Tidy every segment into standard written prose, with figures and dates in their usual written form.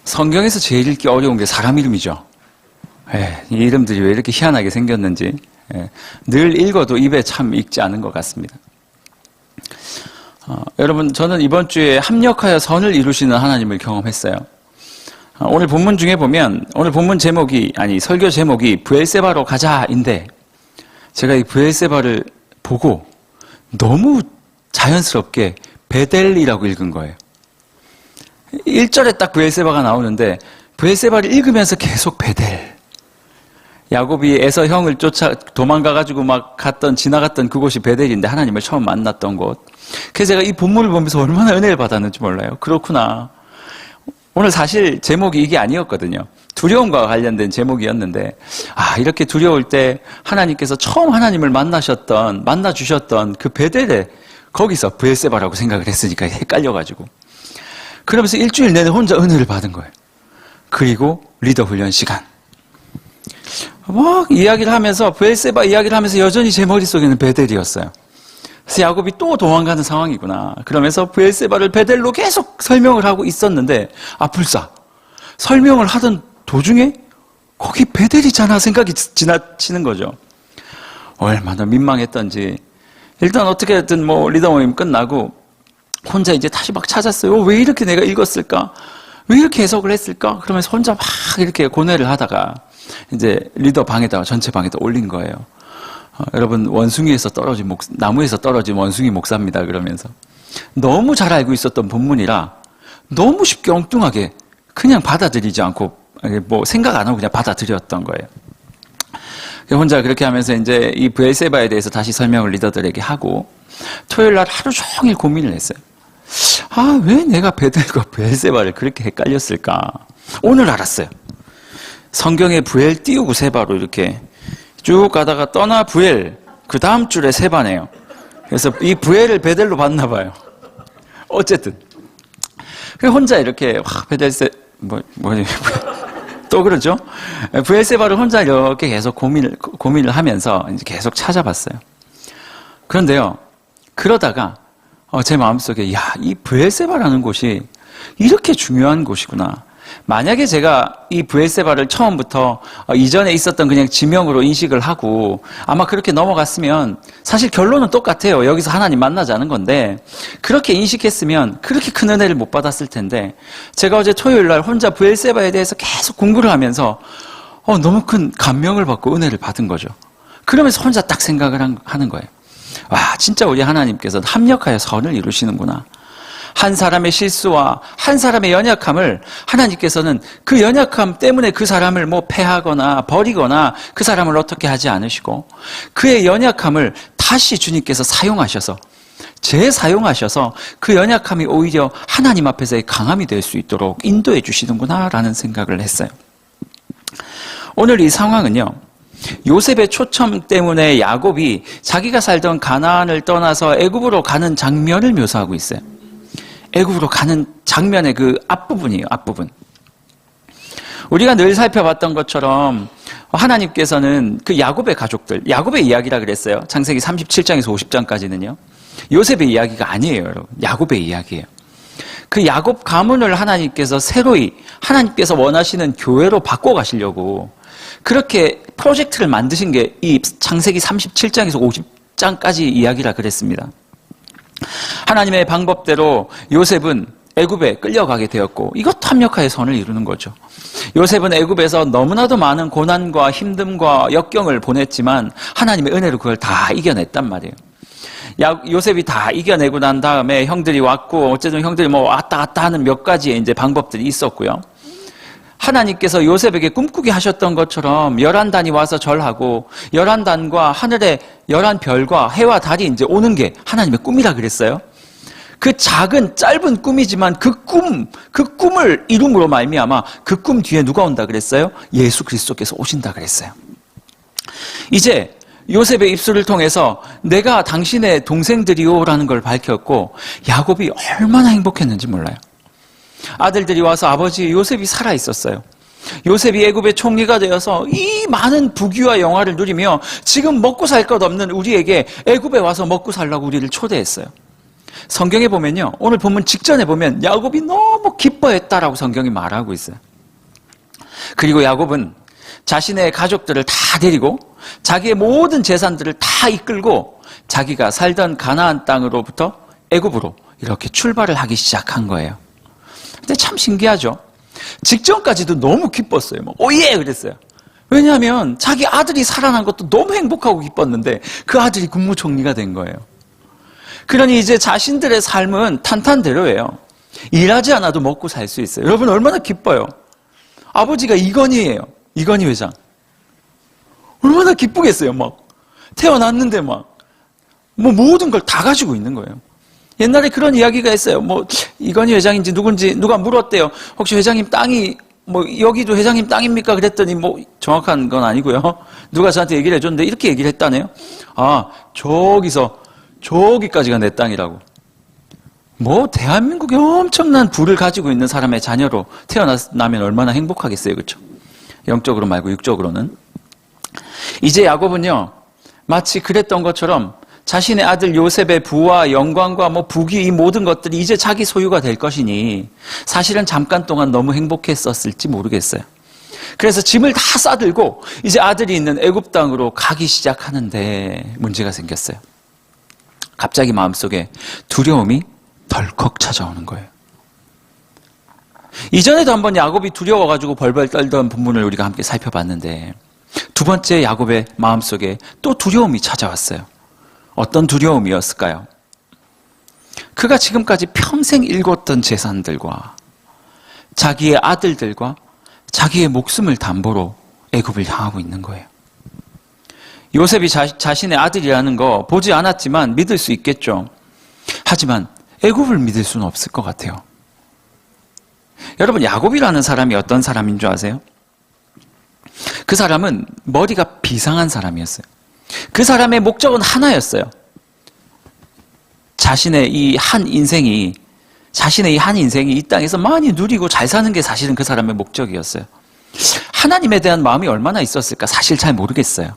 성경에서 제일 읽기 어려운 게 사람 이름이죠. 이 이름들이 왜 이렇게 희한하게 생겼는지 늘 읽어도 입에 참 익지 않은 것 같습니다. 여러분, 저는 이번 주에 합력하여 선을 이루시는 하나님을 경험했어요. 오늘 본문 중에 보면 오늘 본문 제목이 설교 제목이 브엘세바로 가자인데 제가 이 브엘세바를 보고 너무 자연스럽게 베델이라고 읽은 거예요. 1절에 딱 브엘세바가 나오는데 브엘세바를 읽으면서 계속 베델. 야곱이 에서 형을 쫓아 도망가가지고 막 지나갔던 그곳이 베델인데 하나님을 처음 만났던 곳. 그래서 제가 이 본문을 보면서 얼마나 은혜를 받았는지 몰라요. 그렇구나. 오늘 사실 제목이 이게 아니었거든요. 두려움과 관련된 제목이었는데, 이렇게 두려울 때 하나님께서 처음 하나님을 만나주셨던 그 베델에 거기서 브엘세바라고 생각을 했으니까 헷갈려가지고. 그러면서 일주일 내내 혼자 은혜를 받은 거예요. 그리고 리더 훈련 시간. 막 이야기를 하면서 브엘세바 이야기를 하면서 여전히 제 머릿속에는 베델이었어요. 그래서 야곱이 또 도망가는 상황이구나. 그러면서 브엘세바를 베델로 계속 설명을 하고 있었는데 불사 설명을 하던 도중에 거기 베델이잖아 생각이 지나치는 거죠. 얼마나 민망했던지. 일단 어떻게든 리더 모임 끝나고 혼자 이제 다시 막 찾았어요. 왜 이렇게 내가 읽었을까? 왜 이렇게 해석을 했을까? 그러면서 혼자 막 이렇게 고뇌를 하다가 이제 리더 방에다가 전체 방에다 올린 거예요. 여러분, 나무에서 떨어진 원숭이 목사입니다. 그러면서 너무 잘 알고 있었던 본문이라 너무 쉽게 엉뚱하게 그냥 받아들이지 않고 생각 안 하고 그냥 받아들였던 거예요. 혼자 그렇게 하면서 이제 이 브엘세바에 대해서 다시 설명을 리더들에게 하고 토요일 날 하루 종일 고민을 했어요. 왜 내가 베델과 브엘세바를 그렇게 헷갈렸을까? 오늘 알았어요. 성경에 브엘 띄우고 세바로 이렇게 쭉 가다가 떠나 브엘, 그 다음 줄에 세바네요. 그래서 이 브엘을 베델로 봤나 봐요. 어쨌든. 혼자 이렇게, 또 그러죠? 브엘세바를 혼자 이렇게 계속 고민을 하면서 이제 계속 찾아봤어요. 그런데요, 그러다가, 제 마음속에, 이 브엘세바라는 곳이 이렇게 중요한 곳이구나. 만약에 제가 이 브엘세바를 처음부터 이전에 있었던 그냥 지명으로 인식을 하고 아마 그렇게 넘어갔으면 사실 결론은 똑같아요. 여기서 하나님 만나자는 건데 그렇게 인식했으면 그렇게 큰 은혜를 못 받았을 텐데 제가 어제 토요일 날 혼자 브엘세바에 대해서 계속 공부를 하면서 너무 큰 감명을 받고 은혜를 받은 거죠. 그러면서 혼자 딱 생각을 하는 거예요. 진짜 우리 하나님께서 합력하여 선을 이루시는구나. 한 사람의 실수와 한 사람의 연약함을 하나님께서는 그 연약함 때문에 그 사람을 패하거나 버리거나 그 사람을 어떻게 하지 않으시고 그의 연약함을 다시 주님께서 재사용하셔서 그 연약함이 오히려 하나님 앞에서의 강함이 될 수 있도록 인도해 주시는구나라는 생각을 했어요. 오늘 이 상황은요. 요셉의 초청 때문에 야곱이 자기가 살던 가나안을 떠나서 애굽으로 가는 장면을 묘사하고 있어요. 애굽으로 가는 장면의 그 앞부분이에요. 앞부분. 우리가 늘 살펴봤던 것처럼 하나님께서는 그 야곱의 가족들, 야곱의 이야기라 그랬어요. 창세기 37장에서 50장까지는요. 요셉의 이야기가 아니에요, 여러분. 야곱의 이야기예요. 그 야곱 가문을 하나님께서 새로이 하나님께서 원하시는 교회로 바꿔가시려고 그렇게 프로젝트를 만드신 게 이 창세기 37장에서 50장까지 이야기라 그랬습니다. 하나님의 방법대로 요셉은 애굽에 끌려가게 되었고 이것도 합력하여 선을 이루는 거죠. 요셉은 애굽에서 너무나도 많은 고난과 힘듦과 역경을 보냈지만 하나님의 은혜로 그걸 다 이겨냈단 말이에요. 요셉이 다 이겨내고 난 다음에 형들이 왔고 어쨌든 형들이 왔다 갔다 하는 몇 가지의 이제 방법들이 있었고요. 하나님께서 요셉에게 꿈꾸게 하셨던 것처럼 11단이 와서 절하고 11단과 하늘의 11별과 해와 달이 이제 오는 게 하나님의 꿈이라 그랬어요. 그 작은 짧은 꿈이지만 그 꿈을 이룸으로 말미암아 그 꿈 뒤에 누가 온다 그랬어요? 예수 그리스도께서 오신다 그랬어요. 이제 요셉의 입술을 통해서 내가 당신의 동생들이오라는 걸 밝혔고 야곱이 얼마나 행복했는지 몰라요. 아들들이 와서 아버지 요셉이 살아있었어요. 요셉이 애굽의 총리가 되어서 이 많은 부귀와 영화를 누리며 지금 먹고 살 것 없는 우리에게 애굽에 와서 먹고 살라고 우리를 초대했어요. 성경에 보면요. 오늘 본문 직전에 보면 야곱이 너무 너무 기뻐했다라고 성경이 말하고 있어요. 그리고 야곱은 자신의 가족들을 다 데리고 자기의 모든 재산들을 다 이끌고 자기가 살던 가나안 땅으로부터 애굽으로 이렇게 출발을 하기 시작한 거예요. 근데 참 신기하죠. 직전까지도 너무 기뻤어요. 오예! 그랬어요. 왜냐하면 자기 아들이 살아난 것도 너무 행복하고 기뻤는데 그 아들이 국무총리가 된 거예요. 그러니 이제 자신들의 삶은 탄탄대로예요. 일하지 않아도 먹고 살 수 있어요. 여러분 얼마나 기뻐요. 아버지가 이건희예요. 이건희 회장. 얼마나 기쁘겠어요. 태어났는데 모든 걸 다 가지고 있는 거예요. 옛날에 그런 이야기가 있어요. 이건희 회장인지 누군지 누가 물었대요. 혹시 회장님 땅이 여기도 회장님 땅입니까? 그랬더니 정확한 건 아니고요. 누가 저한테 얘기를 해줬는데 이렇게 얘기를 했다네요. 저기서 저기까지가 내 땅이라고. 대한민국에 엄청난 부를 가지고 있는 사람의 자녀로 태어나면 얼마나 행복하겠어요. 그렇죠? 영적으로 말고 육적으로는. 이제 야곱은요. 마치 그랬던 것처럼 자신의 아들 요셉의 부와 영광과 부귀 이 모든 것들이 이제 자기 소유가 될 것이니 사실은 잠깐 동안 너무 행복했었을지 모르겠어요. 그래서 짐을 다 싸들고 이제 아들이 있는 애굽 땅으로 가기 시작하는데 문제가 생겼어요. 갑자기 마음속에 두려움이 덜컥 찾아오는 거예요. 이전에도 한번 야곱이 두려워가지고 벌벌 떨던 부분을 우리가 함께 살펴봤는데 두 번째 야곱의 마음속에 또 두려움이 찾아왔어요. 어떤 두려움이었을까요? 그가 지금까지 평생 일궜던 재산들과 자기의 아들들과 자기의 목숨을 담보로 애굽을 향하고 있는 거예요. 요셉이 자신의 아들이라는 거 보지 않았지만 믿을 수 있겠죠. 하지만 애굽을 믿을 수는 없을 것 같아요. 여러분 야곱이라는 사람이 어떤 사람인 줄 아세요? 그 사람은 머리가 비상한 사람이었어요. 그 사람의 목적은 하나였어요. 자신의 이 한 인생이 이 땅에서 많이 누리고 잘 사는 게 사실은 그 사람의 목적이었어요. 하나님에 대한 마음이 얼마나 있었을까 사실 잘 모르겠어요.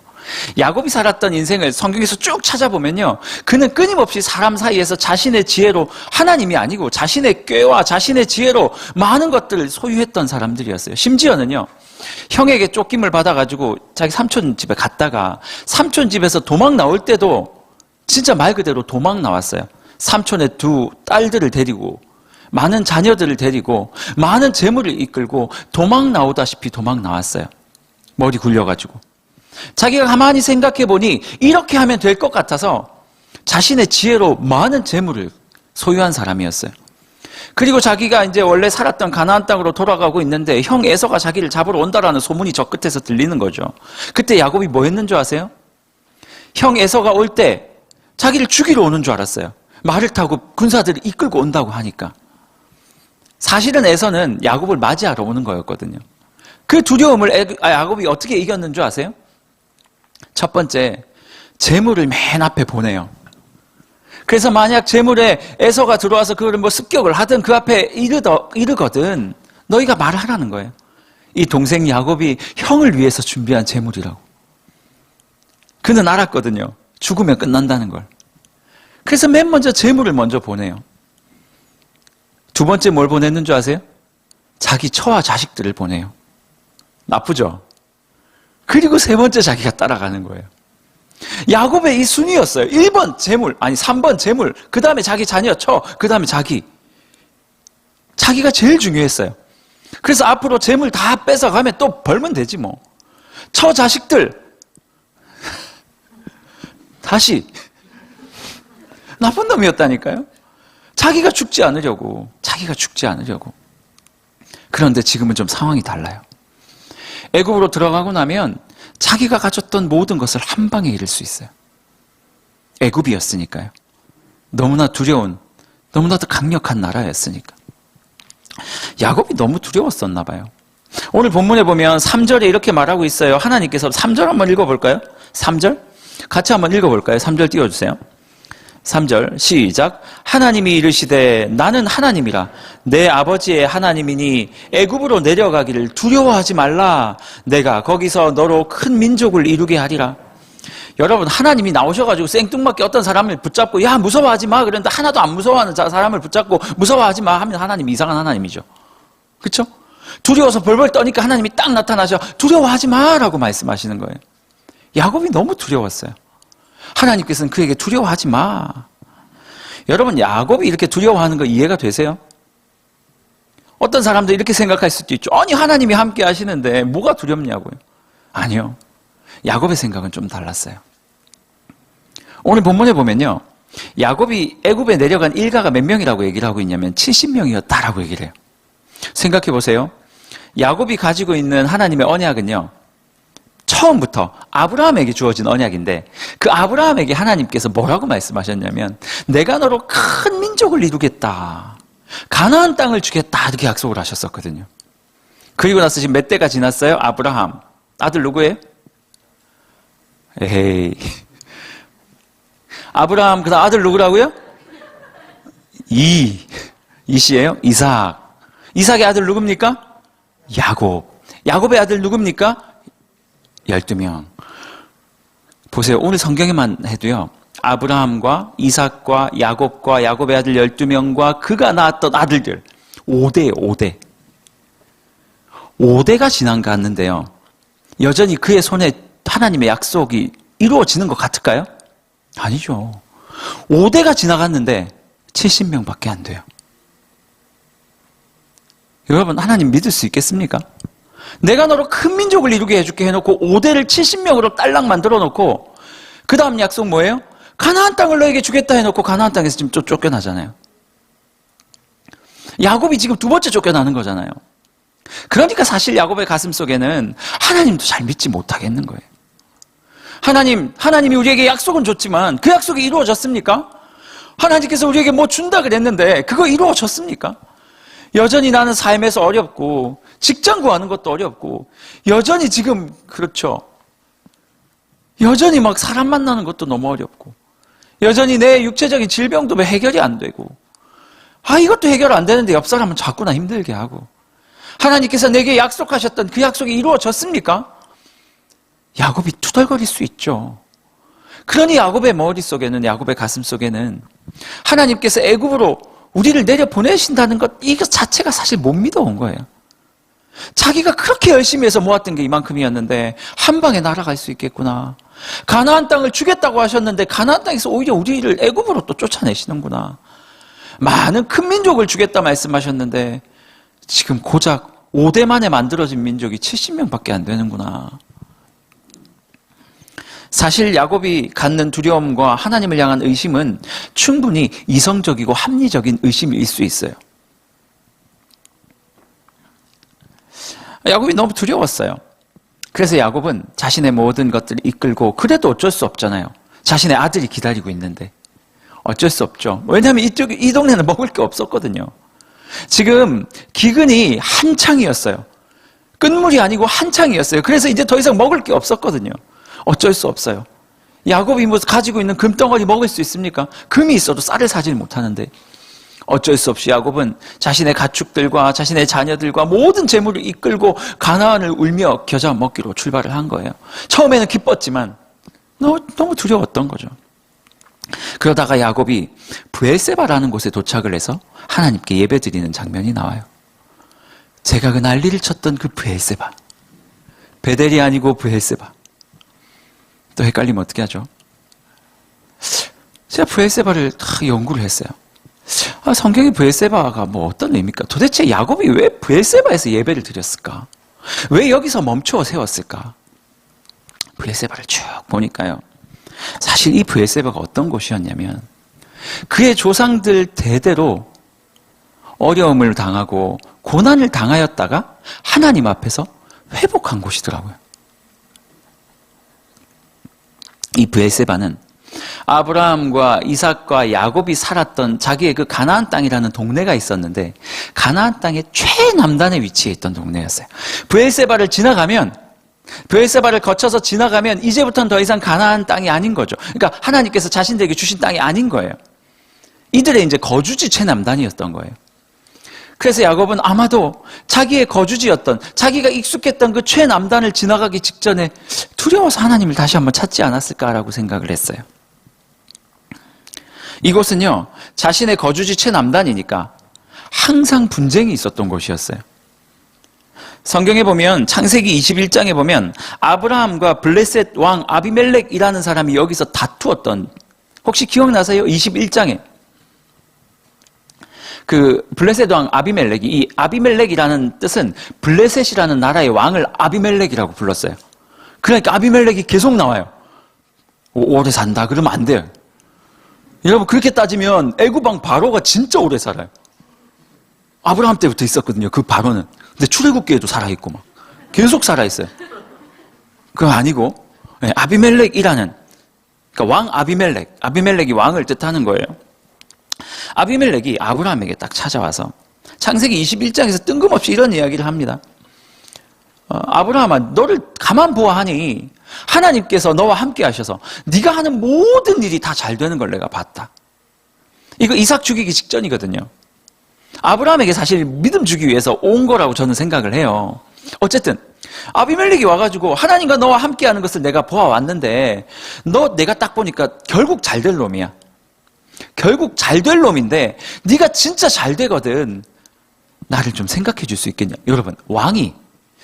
야곱이 살았던 인생을 성경에서 쭉 찾아보면요. 그는 끊임없이 사람 사이에서 자신의 지혜로 하나님이 아니고 자신의 꾀와 자신의 지혜로 많은 것들을 소유했던 사람들이었어요. 심지어는요. 형에게 쫓김을 받아가지고 자기 삼촌 집에 갔다가 삼촌 집에서 도망 나올 때도 진짜 말 그대로 도망 나왔어요. 삼촌의 두 딸들을 데리고 많은 자녀들을 데리고 많은 재물을 이끌고 도망 나오다시피 도망 나왔어요. 머리 굴려가지고. 자기가 가만히 생각해 보니 이렇게 하면 될 것 같아서 자신의 지혜로 많은 재물을 소유한 사람이었어요. 그리고 자기가 이제 원래 살았던 가나안 땅으로 돌아가고 있는데 형 에서가 자기를 잡으러 온다라는 소문이 저 끝에서 들리는 거죠. 그때 야곱이 뭐 했는 줄 아세요? 형 에서가 올 때 자기를 죽이러 오는 줄 알았어요. 말을 타고 군사들을 이끌고 온다고 하니까. 사실은 에서는 야곱을 맞이하러 오는 거였거든요. 그 두려움을 야곱이 어떻게 이겼는 줄 아세요? 첫 번째, 재물을 맨 앞에 보내요. 그래서 만약 재물에 에서가 들어와서 그거를 습격을 하든 그 앞에 이르거든 너희가 말하라는 거예요. 이 동생 야곱이 형을 위해서 준비한 재물이라고. 그는 알았거든요. 죽으면 끝난다는 걸. 그래서 맨 먼저 재물을 먼저 보내요. 두 번째 뭘 보냈는 줄 아세요? 자기 처와 자식들을 보내요. 나쁘죠? 그리고 세 번째 자기가 따라가는 거예요. 야곱의 이 순위였어요. 1번 재물, 3번 재물, 그 다음에 자기 자녀 처, 그 다음에 자기가 제일 중요했어요. 그래서 앞으로 재물 다 뺏어가면 또 벌면 되지 뭐. 처 자식들 다시 나쁜 놈이었다니까요. 자기가 죽지 않으려고. 그런데 지금은 좀 상황이 달라요. 애굽으로 들어가고 나면 자기가 가졌던 모든 것을 한 방에 잃을 수 있어요. 애굽이었으니까요. 너무나 두려운, 너무나도 강력한 나라였으니까. 야곱이 너무 두려웠었나 봐요. 오늘 본문에 보면 3절에 이렇게 말하고 있어요. 하나님께서 3절 한번 읽어볼까요? 3절? 같이 한번 읽어볼까요? 3절 띄워주세요. 3절 시작. 하나님이 이르시되 나는 하나님이라 내 아버지의 하나님이니 애굽으로 내려가기를 두려워하지 말라. 내가 거기서 너로 큰 민족을 이루게 하리라. 여러분, 하나님이 나오셔가지고 생뚱맞게 어떤 사람을 붙잡고 야 무서워하지 마 그런데 하나도 안 무서워하는 사람을 붙잡고 무서워하지 마 하면 하나님이 이상한 하나님이죠. 그렇죠? 두려워서 벌벌 떠니까 하나님이 딱 나타나셔 두려워하지 마라고 말씀하시는 거예요. 야곱이 너무 두려웠어요. 하나님께서는 그에게 두려워하지 마. 여러분, 야곱이 이렇게 두려워하는 거 이해가 되세요? 어떤 사람들 이렇게 생각할 수도 있죠. 아니, 하나님이 함께 하시는데 뭐가 두렵냐고요. 아니요. 야곱의 생각은 좀 달랐어요. 오늘 본문에 보면요. 야곱이 애굽에 내려간 일가가 몇 명이라고 얘기를 하고 있냐면 70명이었다라고 얘기를 해요. 생각해 보세요. 야곱이 가지고 있는 하나님의 언약은요. 처음부터 아브라함에게 주어진 언약인데 그 아브라함에게 하나님께서 뭐라고 말씀하셨냐면 내가 너로 큰 민족을 이루겠다. 가나안 땅을 주겠다. 이렇게 약속을 하셨었거든요. 그리고 나서 지금 몇 대가 지났어요? 아브라함. 아들 누구예요? 에이. 아브라함 그다음 아들 누구라고요? 이시예요? 이삭. 이삭의 아들 누굽니까? 야곱. 야곱의 아들 누굽니까? 12명. 보세요. 오늘 성경에만 해도요. 아브라함과 이삭과 야곱과 야곱의 아들 12명과 그가 낳았던 아들들 5대예요. 5대. 5대가 지난 것 같는데요. 여전히 그의 손에 하나님의 약속이 이루어지는 것 같을까요? 아니죠. 5대가 지나갔는데 70명밖에 안 돼요. 여러분, 하나님 믿을 수 있겠습니까? 내가 너로 큰 민족을 이루게 해줄게 해놓고 5대를 70명으로 딸랑 만들어 놓고 그 다음 약속 뭐예요? 가나안 땅을 너에게 주겠다 해놓고 가나안 땅에서 지금 쫓겨나잖아요. 야곱이 지금 두 번째 쫓겨나는 거잖아요. 그러니까 사실 야곱의 가슴 속에는 하나님도 잘 믿지 못하겠는 거예요. 하나님이 우리에게 약속은 줬지만 그 약속이 이루어졌습니까? 하나님께서 우리에게 뭐 준다 그랬는데 그거 이루어졌습니까? 여전히 나는 삶에서 어렵고 직장 구하는 것도 어렵고 여전히 지금 그렇죠. 여전히 막 사람 만나는 것도 너무 어렵고 여전히 내 육체적인 질병도 해결이 안 되고 이것도 해결 안 되는데 옆 사람은 자꾸 나 힘들게 하고 하나님께서 내게 약속하셨던 그 약속이 이루어졌습니까? 야곱이 투덜거릴 수 있죠. 그러니 야곱의 머릿속에는 야곱의 가슴 속에는 하나님께서 애굽으로 우리를 내려보내신다는 것 이것 자체가 사실 못 믿어온 거예요. 자기가 그렇게 열심히 해서 모았던 게 이만큼이었는데 한 방에 날아갈 수 있겠구나. 가나안 땅을 주겠다고 하셨는데 가나안 땅에서 오히려 우리를 애굽으로 또 쫓아내시는구나. 많은 큰 민족을 주겠다 말씀하셨는데 지금 고작 5대 만에 만들어진 민족이 70명밖에 안 되는구나. 사실 야곱이 갖는 두려움과 하나님을 향한 의심은 충분히 이성적이고 합리적인 의심일 수 있어요. 야곱이 너무 두려웠어요. 그래서 야곱은 자신의 모든 것들을 이끌고 그래도 어쩔 수 없잖아요. 자신의 아들이 기다리고 있는데 어쩔 수 없죠. 왜냐하면 이 동네는 먹을 게 없었거든요. 지금 기근이 한창이었어요. 끝물이 아니고 한창이었어요. 그래서 이제 더 이상 먹을 게 없었거든요. 어쩔 수 없어요. 야곱이 뭐 가지고 있는 금덩어리 먹을 수 있습니까? 금이 있어도 쌀을 사질 못하는데 어쩔 수 없이 야곱은 자신의 가축들과 자신의 자녀들과 모든 재물을 이끌고 가나안을 울며 겨자 먹기로 출발을 한 거예요. 처음에는 기뻤지만 너무 두려웠던 거죠. 그러다가 야곱이 브엘세바라는 곳에 도착을 해서 하나님께 예배드리는 장면이 나와요. 제가 그 난리를 쳤던 그 브엘세바. 베델이 아니고 브엘세바. 또 헷갈리면 어떻게 하죠? 제가 브엘세바를 연구를 했어요. 성경의 브엘세바가 뭐 어떤 의미입니까? 도대체 야곱이 왜 브엘세바에서 예배를 드렸을까? 왜 여기서 멈춰 세웠을까? 브엘세바를 쭉 보니까요. 사실 이 브엘세바가 어떤 곳이었냐면 그의 조상들 대대로 어려움을 당하고 고난을 당하였다가 하나님 앞에서 회복한 곳이더라고요. 이 브엘세바는 아브라함과 이삭과 야곱이 살았던 자기의 그 가나안 땅이라는 동네가 있었는데 가나안 땅의 최남단에 위치해 있던 동네였어요. 브엘세바를 거쳐서 지나가면 이제부터는 더 이상 가나안 땅이 아닌 거죠. 그러니까 하나님께서 자신들에게 주신 땅이 아닌 거예요. 이들의 이제 거주지 최남단이었던 거예요. 그래서 야곱은 아마도 자기의 거주지였던, 자기가 익숙했던 그 최남단을 지나가기 직전에 두려워서 하나님을 다시 한번 찾지 않았을까라고 생각을 했어요. 이곳은요, 자신의 거주지 최남단이니까 항상 분쟁이 있었던 곳이었어요. 성경에 보면 창세기 21장에 보면 아브라함과 블레셋 왕 아비멜렉이라는 사람이 여기서 다투었던, 혹시 기억나세요? 21장에 그 블레셋 왕 아비멜렉이, 이 아비멜렉이라는 뜻은 블레셋이라는 나라의 왕을 아비멜렉이라고 불렀어요. 그러니까 아비멜렉이 계속 나와요. 오래 산다 그러면 안 돼요. 여러분, 그렇게 따지면 애굽 왕 바로가 진짜 오래 살아요. 아브라함 때부터 있었거든요, 그 바로는. 근데 출애굽기에도 살아있고 막 계속 살아있어요. 그거 아니고 아비멜렉이라는, 그러니까 왕 아비멜렉이 왕을 뜻하는 거예요. 아비멜렉이 아브라함에게 딱 찾아와서 창세기 21장에서 뜬금없이 이런 이야기를 합니다. 아브라함아, 너를 가만 보아하니 하나님께서 너와 함께 하셔서 네가 하는 모든 일이 다 잘 되는 걸 내가 봤다. 이거 이삭 죽이기 직전이거든요. 아브라함에게 사실 믿음 주기 위해서 온 거라고 저는 생각을 해요. 어쨌든 아비멜렉이 와가지고 하나님과 너와 함께하는 것을 내가 보아왔는데 너 내가 딱 보니까 결국 잘 될 놈이야. 결국 잘 될 놈인데 네가 진짜 잘 되거든. 나를 좀 생각해 줄 수 있겠냐. 여러분, 왕이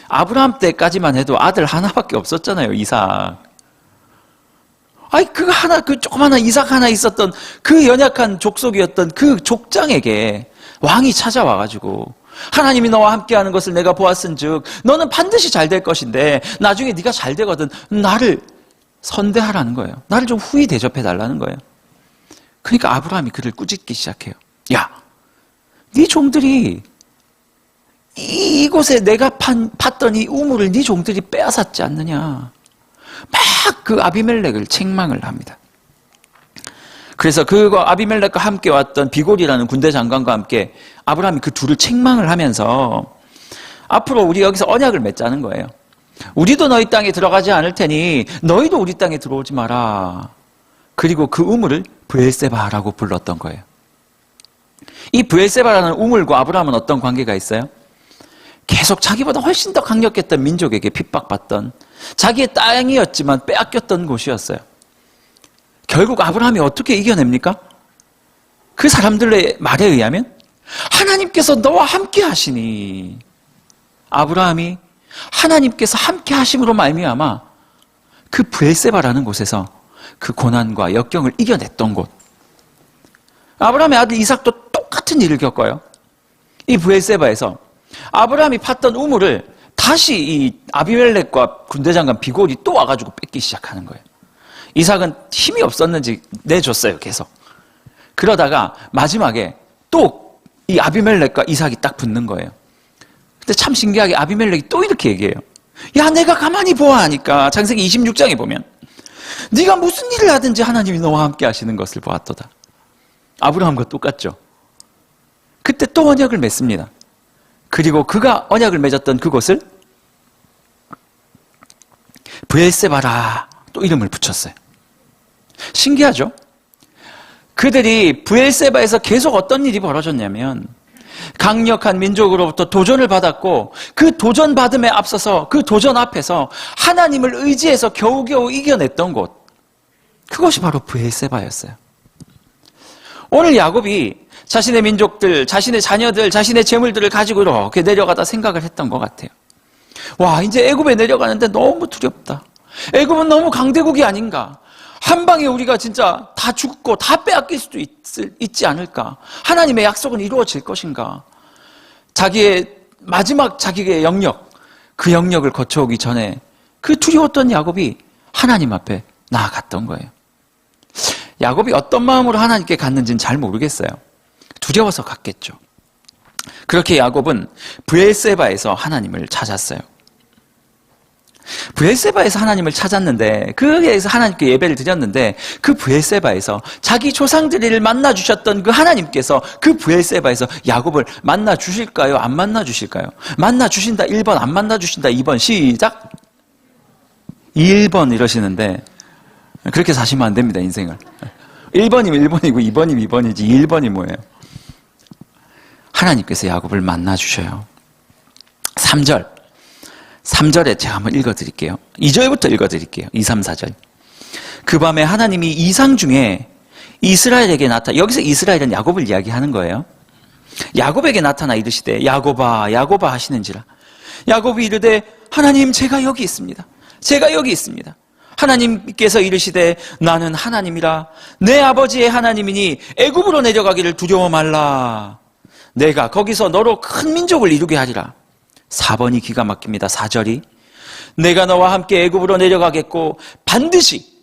아브라함 때까지만 해도 아들 하나밖에 없었잖아요, 이삭. 아이, 그 조그마한 이삭 하나 있었던 그 연약한 족속이었던 그 족장에게 왕이 찾아와가지고 하나님이 너와 함께하는 것을 내가 보았은즉 너는 반드시 잘 될 것인데 나중에 네가 잘 되거든 나를 선대하라는 거예요. 나를 좀 후히 대접해 달라는 거예요. 그러니까 아브라함이 그를 꾸짖기 시작해요. 야, 네 종들이 이곳에 내가 팠던 이 우물을 네 종들이 빼앗았지 않느냐. 막 그 아비멜렉을 책망을 합니다. 그래서 그거 아비멜렉과 함께 왔던 비골이라는 군대 장관과 함께 아브라함이 그 둘을 책망을 하면서 앞으로 우리 여기서 언약을 맺자는 거예요. 우리도 너희 땅에 들어가지 않을 테니 너희도 우리 땅에 들어오지 마라. 그리고 그 우물을 브엘세바라고 불렀던 거예요. 이 브엘세바라는 우물과 아브라함은 어떤 관계가 있어요? 계속 자기보다 훨씬 더 강력했던 민족에게 핍박받던, 자기의 땅이었지만 빼앗겼던 곳이었어요. 결국 아브라함이 어떻게 이겨냅니까? 그 사람들의 말에 의하면 하나님께서 너와 함께 하시니, 아브라함이 하나님께서 함께 하심으로 말미암아 그 브엘세바라는 곳에서 그 고난과 역경을 이겨냈던 곳. 아브라함의 아들 이삭도 똑같은 일을 겪어요. 이 브엘세바에서 아브라함이 팠던 우물을 다시 이 아비멜렉과 군대장관 비골이 또 와가지고 뺏기 시작하는 거예요. 이삭은 힘이 없었는지 내줬어요, 계속. 그러다가 마지막에 또 이 아비멜렉과 이삭이 딱 붙는 거예요. 근데 참 신기하게 아비멜렉이 또 이렇게 얘기해요. 야, 내가 가만히 보아 하니까 창세기 26장에 보면 네가 무슨 일을 하든지 하나님이 너와 함께 하시는 것을 보았도다. 아브라함과 똑같죠. 그때 또 언약을 맺습니다. 그리고 그가 언약을 맺었던 그곳을 브엘세바라 또 이름을 붙였어요. 신기하죠? 그들이 브엘세바에서 계속 어떤 일이 벌어졌냐면 강력한 민족으로부터 도전을 받았고 그 도전 받음에 앞서서 그 도전 앞에서 하나님을 의지해서 겨우겨우 이겨냈던 곳, 그것이 바로 브엘세바였어요. 오늘 야곱이 자신의 민족들, 자신의 자녀들, 자신의 재물들을 가지고 이렇게 내려가다 생각을 했던 것 같아요. 와, 이제 애굽에 내려가는데 너무 두렵다. 애굽은 너무 강대국이 아닌가. 한 방에 우리가 진짜 다 죽고 다 빼앗길 수도 있지 않을까. 하나님의 약속은 이루어질 것인가. 자기의 마지막 자기의 영역, 그 영역을 거쳐오기 전에 그 두려웠던 야곱이 하나님 앞에 나아갔던 거예요. 야곱이 어떤 마음으로 하나님께 갔는지는 잘 모르겠어요. 두려워서 갔겠죠. 그렇게 야곱은 브엘세바에서 하나님을 찾았어요. 브엘세바에서 하나님을 찾았는데, 거기에서 하나님께 예배를 드렸는데, 그 브엘세바에서 자기 조상들을 만나 주셨던 그 하나님께서 그 브엘세바에서 야곱을 만나 주실까요? 안 만나 주실까요? 만나 주신다 1번, 안 만나 주신다 2번. 시작. 1번 이러시는데 그렇게 사시면 안 됩니다, 인생을. 1번이면 1번이고 2번이면 2번이지 1번이 뭐예요? 하나님께서 야곱을 만나 주셔요. 3절에 제가 한번 읽어드릴게요. 2절부터 읽어드릴게요. 2, 3, 4절. 그 밤에 하나님이 이상 중에 이스라엘에게 여기서 이스라엘은 야곱을 이야기하는 거예요. 야곱에게 나타나 이르시되 야곱아 야곱아 하시는지라. 야곱이 이르되 하나님 제가 여기 있습니다. 제가 여기 있습니다. 하나님께서 이르시되 나는 하나님이라 내 아버지의 하나님이니 애굽으로 내려가기를 두려워 말라. 내가 거기서 너로 큰 민족을 이루게 하리라. 4번이 기가 막힙니다. 4절이 내가 너와 함께 애굽으로 내려가겠고 반드시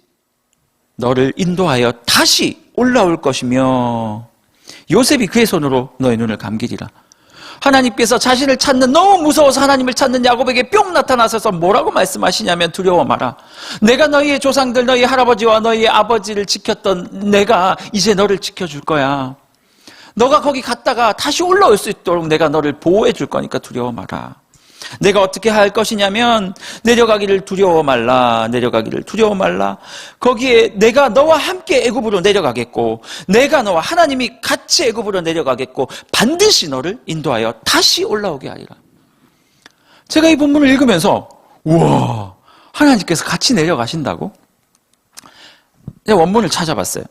너를 인도하여 다시 올라올 것이며 요셉이 그의 손으로 너의 눈을 감기리라. 하나님께서 자신을 찾는, 너무 무서워서 하나님을 찾는 야곱에게 뿅 나타나셔서 뭐라고 말씀하시냐면 두려워 마라. 내가 너희의 조상들, 너희 할아버지와 너희의 아버지를 지켰던 내가 이제 너를 지켜줄 거야. 너가 거기 갔다가 다시 올라올 수 있도록 내가 너를 보호해 줄 거니까 두려워 마라. 내가 어떻게 할 것이냐면 내려가기를 두려워 말라. 내려가기를 두려워 말라. 거기에 내가 너와 함께 애굽으로 내려가겠고 내가 너와 하나님이 같이 애굽으로 내려가겠고 반드시 너를 인도하여 다시 올라오게 하리라. 제가 이 본문을 읽으면서 우와, 하나님께서 같이 내려가신다고? 제가 원문을 찾아봤어요.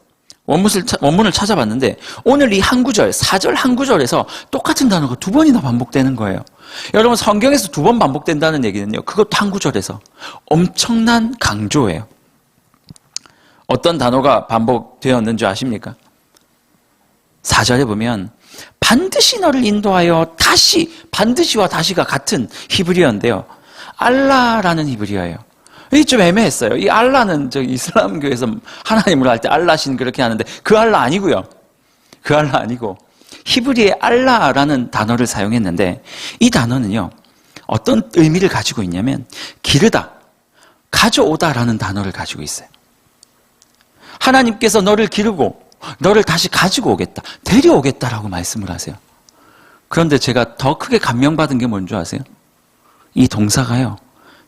원문을 찾아봤는데 오늘 이 한 구절, 4절 한 구절에서 똑같은 단어가 2번이나 반복되는 거예요. 여러분, 성경에서 2번 반복된다는 얘기는요, 그것도 한 구절에서 엄청난 강조예요. 어떤 단어가 반복되었는지 아십니까? 4절에 보면 반드시 너를 인도하여 다시, 반드시와 다시가 같은 히브리어인데요, 알라라는 히브리어예요. 이게 좀 애매했어요. 이 알라는 이슬람교에서 하나님으로 할 때 알라신 그렇게 하는데 그 알라 아니고요. 그 알라 아니고 히브리의 알라라는 단어를 사용했는데 이 단어는요, 어떤 의미를 가지고 있냐면 기르다, 가져오다라는 단어를 가지고 있어요. 하나님께서 너를 기르고 너를 다시 가지고 오겠다, 데려오겠다라고 말씀을 하세요. 그런데 제가 더 크게 감명받은 게 뭔지 아세요? 이 동사가요,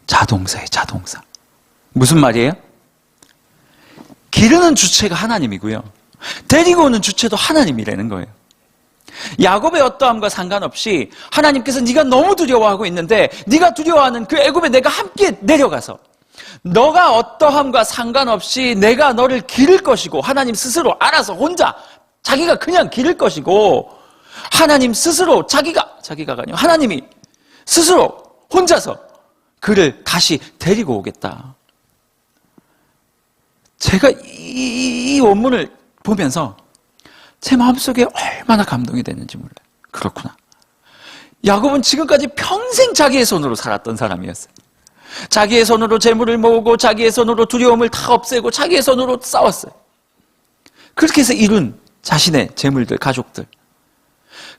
자동사예요. 자동사. 무슨 말이에요? 기르는 주체가 하나님이고요, 데리고 오는 주체도 하나님이라는 거예요. 야곱의 어떠함과 상관없이 하나님께서 네가 너무 두려워하고 있는데 네가 두려워하는 그 애굽에 내가 함께 내려가서 너가 어떠함과 상관없이 내가 너를 기를 것이고, 하나님 스스로 알아서 혼자 자기가 그냥 기를 것이고, 하나님 스스로 자기가 아니고 하나님이 스스로 혼자서 그를 다시 데리고 오겠다. 제가 이 원문을 보면서 제 마음속에 얼마나 감동이 됐는지 몰라요. 그렇구나. 야곱은 지금까지 평생 자기의 손으로 살았던 사람이었어요. 자기의 손으로 재물을 모으고 자기의 손으로 두려움을 다 없애고 자기의 손으로 싸웠어요. 그렇게 해서 이룬 자신의 재물들, 가족들,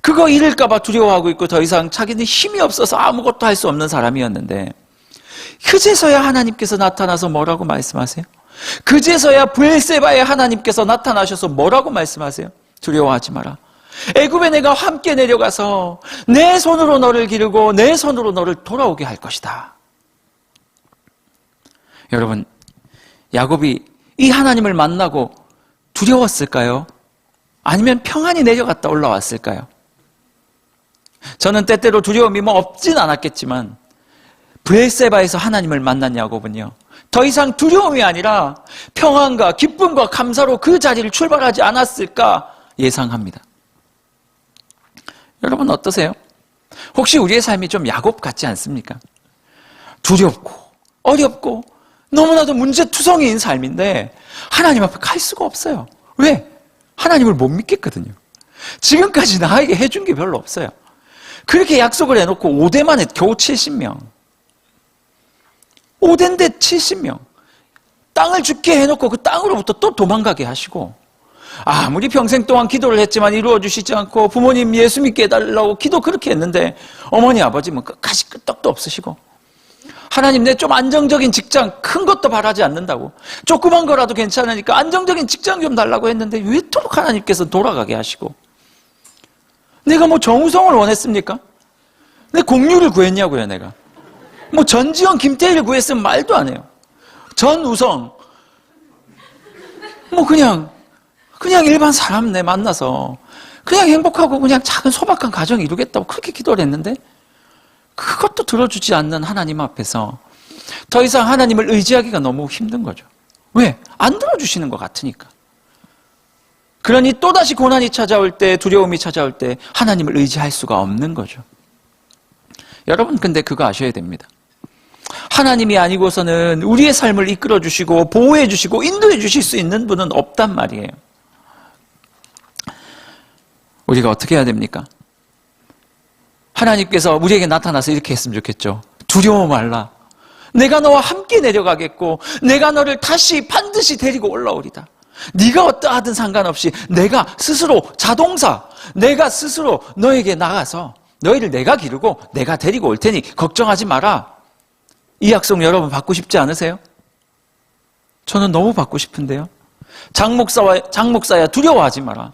그거 잃을까 봐 두려워하고 있고 더 이상 자기는 힘이 없어서 아무것도 할 수 없는 사람이었는데, 그제서야 하나님께서 나타나서 뭐라고 말씀하세요? 그제서야 브엘세바의 하나님께서 나타나셔서 뭐라고 말씀하세요? 두려워하지 마라. 애굽에 내가 함께 내려가서 내 손으로 너를 기르고 내 손으로 너를 돌아오게 할 것이다. 여러분, 야곱이 이 하나님을 만나고 두려웠을까요? 아니면 평안히 내려갔다 올라왔을까요? 저는 때때로 두려움이 없진 않았겠지만 브엘세바에서 하나님을 만난 야곱은요, 더 이상 두려움이 아니라 평안과 기쁨과 감사로 그 자리를 출발하지 않았을까 예상합니다. 여러분 어떠세요? 혹시 우리의 삶이 좀 야곱 같지 않습니까? 두렵고 어렵고 너무나도 문제투성이인 삶인데 하나님 앞에 갈 수가 없어요. 왜? 하나님을 못 믿겠거든요. 지금까지 나에게 해준 게 별로 없어요. 그렇게 약속을 해놓고 5대 만에 겨우 70명. 5대인데 70명. 땅을 죽게 해놓고 그 땅으로부터 또 도망가게 하시고, 아무리 평생 동안 기도를 했지만 이루어주시지 않고, 부모님 예수 믿게 해달라고 기도 그렇게 했는데 어머니 아버지는 끝까지 끄떡도 없으시고, 하나님 내 좀 안정적인 직장, 큰 것도 바라지 않는다고, 조그만 거라도 괜찮으니까 안정적인 직장 좀 달라고 했는데 왜 이토록 하나님께서 돌아가게 하시고, 내가 정우성을 원했습니까? 내 공유를 구했냐고요. 내가 전지현, 김태희를 구했으면 말도 안 해요. 전우성, 그냥 일반 사람 내 만나서 그냥 행복하고 그냥 작은 소박한 가정 이루겠다고 그렇게 기도를 했는데 그것도 들어주지 않는 하나님 앞에서 더 이상 하나님을 의지하기가 너무 힘든 거죠. 왜? 안 들어주시는 것 같으니까. 그러니 또다시 고난이 찾아올 때, 두려움이 찾아올 때 하나님을 의지할 수가 없는 거죠. 여러분, 근데 그거 아셔야 됩니다. 하나님이 아니고서는 우리의 삶을 이끌어 주시고 보호해 주시고 인도해 주실 수 있는 분은 없단 말이에요. 우리가 어떻게 해야 됩니까? 하나님께서 우리에게 나타나서 이렇게 했으면 좋겠죠. 두려워 말라. 내가 너와 함께 내려가겠고 내가 너를 다시 반드시 데리고 올라오리다. 네가 어떠하든 상관없이 내가 스스로 자동사, 내가 스스로 너에게 나가서 너희를 내가 기르고 내가 데리고 올 테니 걱정하지 마라. 이 약속 여러분 받고 싶지 않으세요? 저는 너무 받고 싶은데요. 장목사야 두려워하지 마라.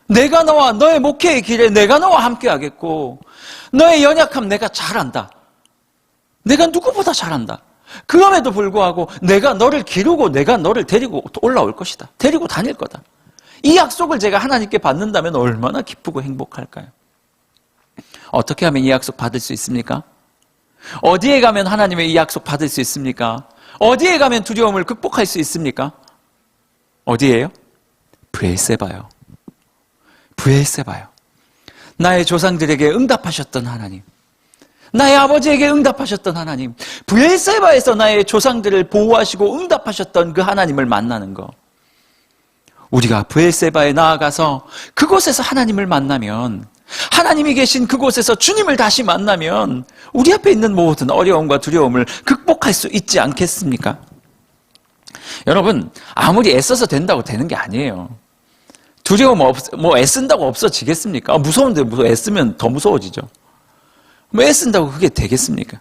내가 너와 너의 목회의 길에 내가 너와 함께 하겠고 너의 연약함 내가 잘 안다. 내가 누구보다 잘 안다. 그럼에도 불구하고 내가 너를 기르고 내가 너를 데리고 올라올 것이다. 데리고 다닐 거다. 이 약속을 제가 하나님께 받는다면 얼마나 기쁘고 행복할까요? 어떻게 하면 이 약속 받을 수 있습니까? 어디에 가면 하나님의 이 약속 받을 수 있습니까? 어디에 가면 두려움을 극복할 수 있습니까? 어디에요? 브엘세바요. 브엘세바요. 나의 조상들에게 응답하셨던 하나님, 나의 아버지에게 응답하셨던 하나님, 브엘세바에서 나의 조상들을 보호하시고 응답하셨던 그 하나님을 만나는 거. 우리가 브엘세바에 나아가서 그곳에서 하나님을 만나면, 하나님이 계신 그곳에서 주님을 다시 만나면 우리 앞에 있는 모든 어려움과 두려움을 극복할 수 있지 않겠습니까? 여러분, 아무리 애써서 된다고 되는 게 아니에요. 두려움 애쓴다고 없어지겠습니까? 무서운데 애쓰면 더 무서워지죠. 애쓴다고 그게 되겠습니까?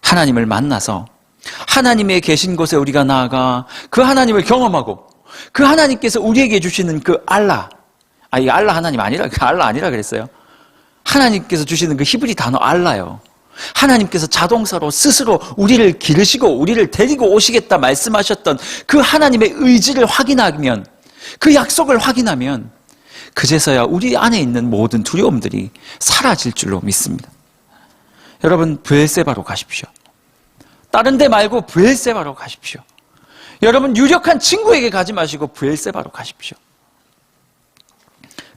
하나님을 만나서 하나님의 계신 곳에 우리가 나아가 그 하나님을 경험하고 그 하나님께서 우리에게 주시는 그 알라, 이게 알라 하나님 아니라, 알라 아니라 그랬어요. 하나님께서 주시는 그 히브리 단어 알라요. 하나님께서 자동사로 스스로 우리를 기르시고 우리를 데리고 오시겠다 말씀하셨던 그 하나님의 의지를 확인하면, 그 약속을 확인하면 그제서야 우리 안에 있는 모든 두려움들이 사라질 줄로 믿습니다. 여러분, 브엘세바로 가십시오. 다른 데 말고 브엘세바로 가십시오. 여러분, 유력한 친구에게 가지 마시고 브엘세바로 가십시오.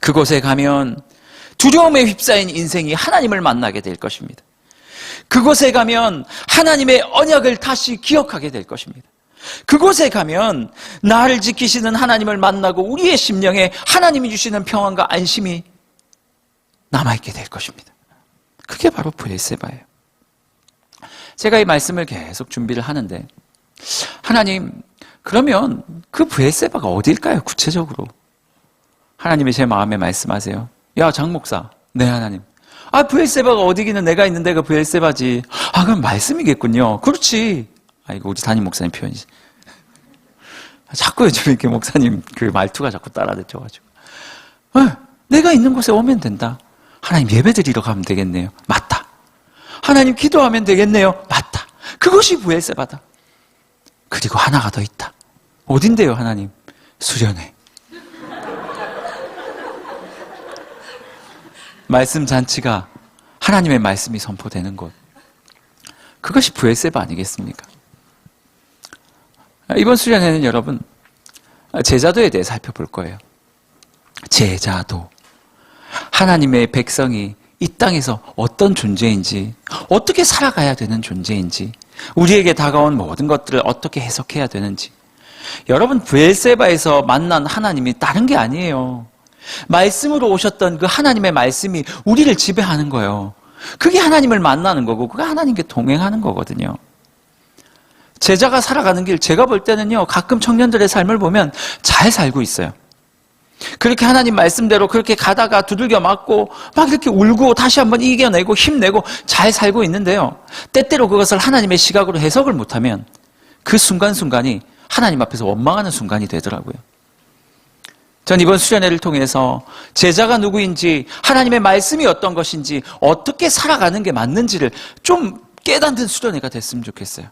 그곳에 가면 두려움에 휩싸인 인생이 하나님을 만나게 될 것입니다. 그곳에 가면 하나님의 언약을 다시 기억하게 될 것입니다. 그곳에 가면 나를 지키시는 하나님을 만나고 우리의 심령에 하나님이 주시는 평안과 안심이 남아있게 될 것입니다. 그게 바로 브엘세바예요. 제가 이 말씀을 계속 준비를 하는데, 하나님, 그러면 그 브엘세바가 어딜까요? 구체적으로. 하나님이 제 마음에 말씀하세요. 야, 장목사. 네, 하나님. 브엘세바가 어디기는 내가 있는 데가 브엘세바지. 그럼 말씀이겠군요. 그렇지. 이거 우리 담임 목사님 표현이지. 자꾸 요즘 이렇게 목사님 그 말투가 자꾸 따라듣혀가지고. 내가 있는 곳에 오면 된다. 하나님 예배 드리러 가면 되겠네요. 맞다. 하나님 기도하면 되겠네요. 맞다. 그것이 브엘세바다. 그리고 하나가 더 있다. 어딘데요, 하나님? 수련회. 말씀 잔치가 하나님의 말씀이 선포되는 곳. 그것이 브엘세바 아니겠습니까? 이번 수련회는 여러분, 제자도에 대해 살펴볼 거예요. 제자도. 하나님의 백성이 이 땅에서 어떤 존재인지, 어떻게 살아가야 되는 존재인지, 우리에게 다가온 모든 것들을 어떻게 해석해야 되는지. 여러분, 브엘세바에서 만난 하나님이 다른 게 아니에요. 말씀으로 오셨던 그 하나님의 말씀이 우리를 지배하는 거예요. 그게 하나님을 만나는 거고, 그게 하나님께 동행하는 거거든요. 제자가 살아가는 길, 제가 볼 때는요, 가끔 청년들의 삶을 보면 잘 살고 있어요. 그렇게 하나님 말씀대로 그렇게 가다가 두들겨 맞고 막 이렇게 울고 다시 한번 이겨내고 힘내고 잘 살고 있는데요, 때때로 그것을 하나님의 시각으로 해석을 못하면 그 순간순간이 하나님 앞에서 원망하는 순간이 되더라고요. 전 이번 수련회를 통해서 제자가 누구인지, 하나님의 말씀이 어떤 것인지, 어떻게 살아가는 게 맞는지를 좀 깨닫는 수련회가 됐으면 좋겠어요.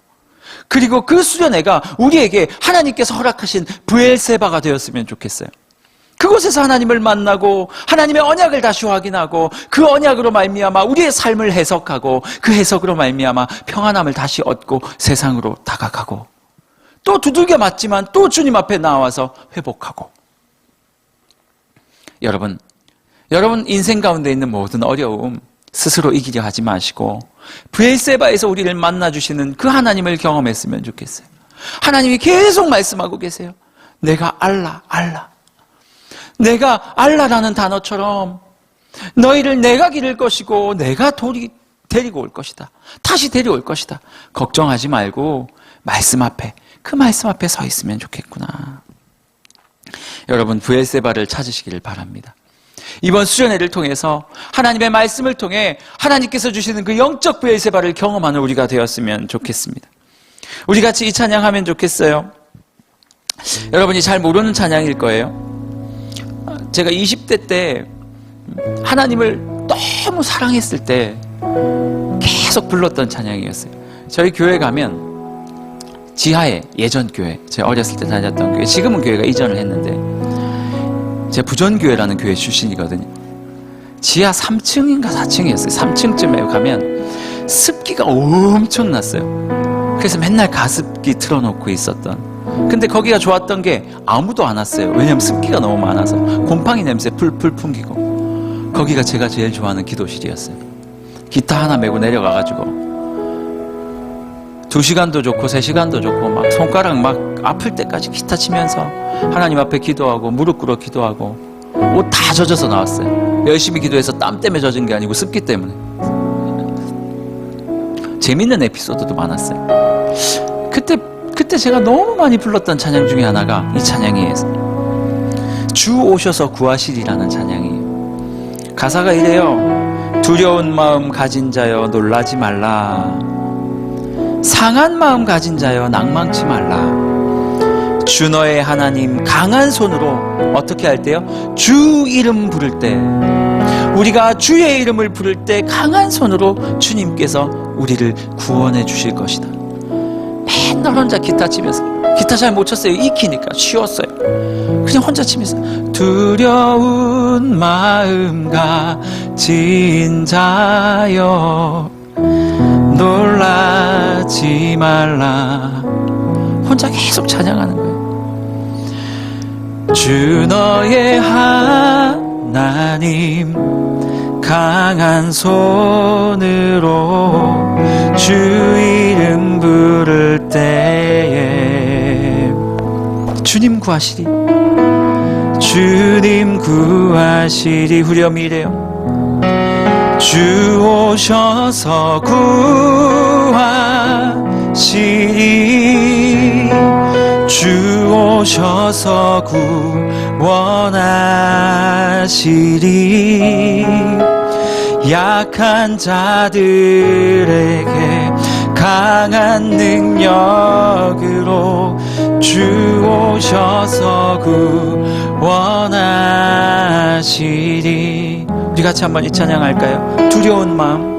그리고 그 수련회가 우리에게 하나님께서 허락하신 브엘세바가 되었으면 좋겠어요. 그곳에서 하나님을 만나고 하나님의 언약을 다시 확인하고 그 언약으로 말미암아 우리의 삶을 해석하고 그 해석으로 말미암아 평안함을 다시 얻고 세상으로 다가가고 또 두들겨 맞지만 또 주님 앞에 나와서 회복하고. 여러분 인생 가운데 있는 모든 어려움 스스로 이기려 하지 마시고 브엘세바에서 우리를 만나주시는 그 하나님을 경험했으면 좋겠어요. 하나님이 계속 말씀하고 계세요. 내가 알라. 내가 알라라는 단어처럼 너희를 내가 기를 것이고 내가 데리고 올 것이다. 다시 데려올 것이다. 걱정하지 말고 그 말씀 앞에 서 있으면 좋겠구나. 여러분 브엘세바를 찾으시기를 바랍니다. 이번 수련회를 통해서 하나님의 말씀을 통해 하나님께서 주시는 그 영적 브엘세바를 경험하는 우리가 되었으면 좋겠습니다. 우리 같이 이 찬양하면 좋겠어요. 여러분이 잘 모르는 찬양일 거예요. 제가 20대 때 하나님을 너무 사랑했을 때 계속 불렀던 찬양이었어요. 저희 교회 가면 지하에 예전 교회, 제가 어렸을 때 다녔던 교회, 지금은 교회가 이전을 했는데 제가 부전교회라는 교회 출신이거든요. 지하 3층인가 4층이었어요. 3층쯤에 가면 습기가 엄청 났어요. 그래서 맨날 가습기 틀어놓고 있었던. 근데 거기가 좋았던 게 아무도 안 왔어요. 왜냐면 습기가 너무 많아서 곰팡이 냄새 풀풀 풍기고. 거기가 제가 제일 좋아하는 기도실이었어요. 기타 하나 메고 내려가가지고 2시간도 좋고 3시간도 좋고 막 손가락 막 아플 때까지 기타 치면서 하나님 앞에 기도하고 무릎 꿇어 기도하고 옷 다 젖어서 나왔어요. 열심히 기도해서 땀 때문에 젖은 게 아니고 습기 때문에. 재밌는 에피소드도 많았어요. 그때 제가 너무 많이 불렀던 찬양 중에 하나가 이 찬양이에요. 주 오셔서 구하시리라는 찬양이에요. 가사가 이래요. 두려운 마음 가진 자여 놀라지 말라. 상한 마음 가진 자여 낭망치 말라. 주 너의 하나님 강한 손으로 어떻게 할 때요? 주 이름 부를 때, 우리가 주의 이름을 부를 때 강한 손으로 주님께서 우리를 구원해 주실 것이다. 맨날 혼자 기타 치면서, 기타 잘 못 쳤어요. 익히니까 쉬웠어요. 그냥 혼자 치면서 두려운 마음 가진 자여 놀라지 말라. 혼자 계속 찬양하는 거예요. 주 너의 하나님 강한 손으로 주 이름 부를 때에 주님 구하시리, 주님 구하시리. 후렴이 이래요. 주 오셔서 구하시리, 주 오셔서 구원하시리. 약한 자들에게 강한 능력으로 주 오셔서 구원하시리. 우리 같이 한번 이 찬양할까요? 두려운 마음